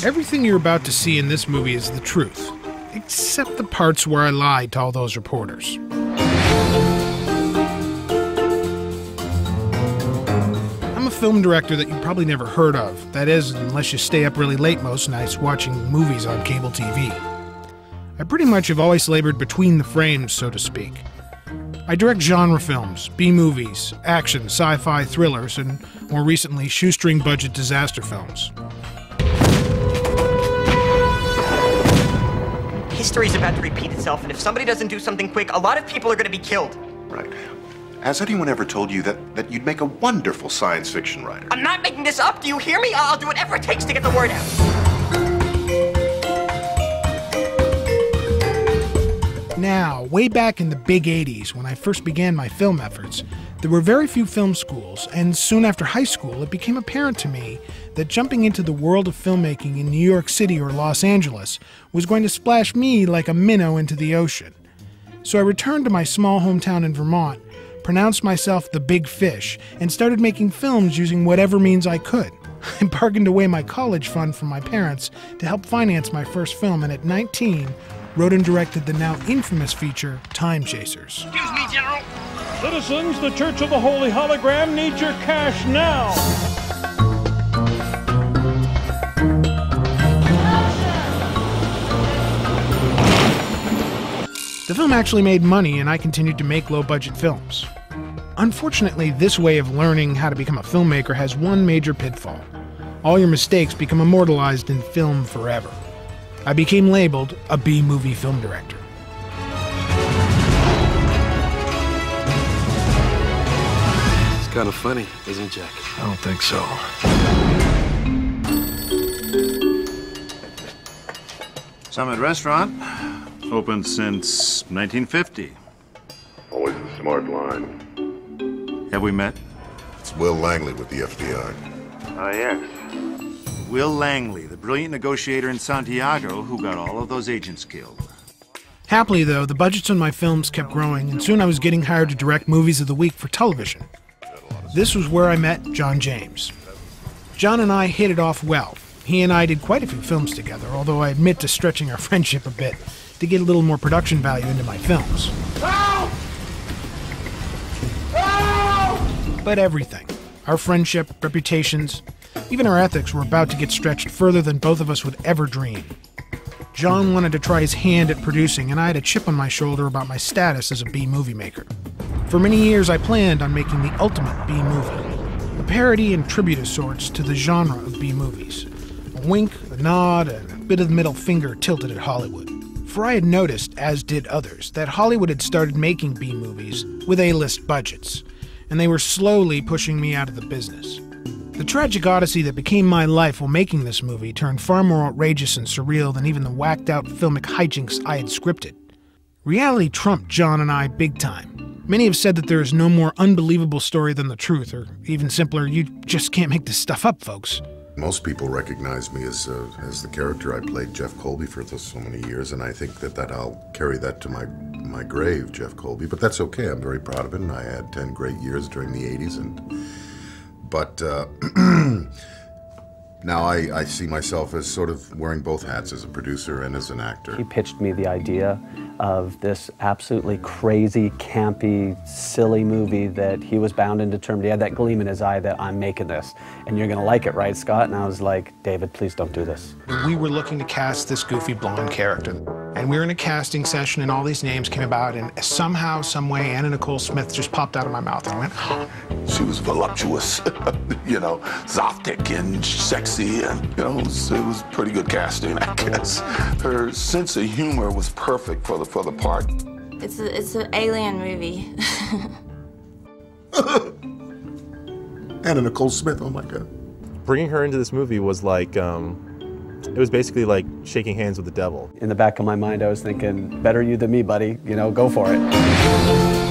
Everything you're about to see in this movie is the truth, except the parts where I lied to all those reporters. I'm a film director that you probably never heard of. That is, unless you stay up really late most nights watching movies on cable TV. I pretty much have always labored between the frames, so to speak. I direct genre films, B-movies, action, sci-fi thrillers, and more recently, shoestring budget disaster films. History's about to repeat itself, and if somebody doesn't do something quick, a lot of people are going to be killed. Right. Has anyone ever told you that you'd make a wonderful science fiction writer? I'm not making this up, do you hear me? I'll do whatever it takes to get the word out. Now, way back in the big 80s, when I first began my film efforts, there were very few film schools, and soon after high school, it became apparent to me that jumping into the world of filmmaking in New York City or Los Angeles was going to splash me like a minnow into the ocean. So I returned to my small hometown in Vermont, pronounced myself the big fish, and started making films using whatever means I could. I bargained away my college fund from my parents to help finance my first film, and at 19, wrote and directed the now infamous feature, Time Chasers. Excuse me, General. Citizens, the Church of the Holy Hologram needs your cash now. The film actually made money, and I continued to make low-budget films. Unfortunately, this way of learning how to become a filmmaker has one major pitfall. All your mistakes become immortalized in film forever. I became labeled a B-movie film director. It's kind of funny, isn't it, Jack? I don't think so. Summit Restaurant, open since 1950. Always a smart line. Have we met? It's Will Langley with the FBI. Yes. Will Langley, the brilliant negotiator in Santiago who got all of those agents killed. Happily, though, the budgets on my films kept growing, and soon I was getting hired to direct movies of the week for television. This was where I met John James. John and I hit it off well. He and I did quite a few films together, although I admit to stretching our friendship a bit to get a little more production value into my films. Help! Help! But everything, our friendship, reputations, even our ethics were about to get stretched further than both of us would ever dream. John wanted to try his hand at producing, and I had a chip on my shoulder about my status as a B-movie maker. For many years, I planned on making the ultimate B-movie, a parody and tribute of sorts to the genre of B-movies. A wink, a nod, and a bit of the middle finger tilted at Hollywood. For I had noticed, as did others, that Hollywood had started making B-movies with A-list budgets, and they were slowly pushing me out of the business. The tragic odyssey that became my life while making this movie turned far more outrageous and surreal than even the whacked-out filmic hijinks I had scripted. Reality trumped John and I big time. Many have said that there is no more unbelievable story than the truth, or even simpler, you just can't make this stuff up, folks. Most people recognize me as the character I played, Jeff Colby, for so many years, and I think that I'll carry that to my grave, Jeff Colby. But that's okay. I'm very proud of it, and I had 10 great years during the 80s. But now I see myself as sort of wearing both hats, as a producer and as an actor. He pitched me the idea of this absolutely crazy, campy, silly movie that he was bound and determined. He had that gleam in his eye that I'm making this, and you're gonna like it, right, Scott? And I was like, David, please don't do this. We were looking to cast this goofy blonde character, and we were in a casting session, and all these names came about, and somehow, some way, Anna Nicole Smith just popped out of my mouth, and I went, oh. She was voluptuous, you know, exotic and sexy, and, you know, it was pretty good casting, I guess. Her sense of humor was perfect for the part. It's an alien movie. Anna Nicole Smith, oh my God. Bringing her into this movie was like, it was basically like shaking hands with the devil. In the back of my mind, I was thinking, better you than me, buddy. You know, go for it.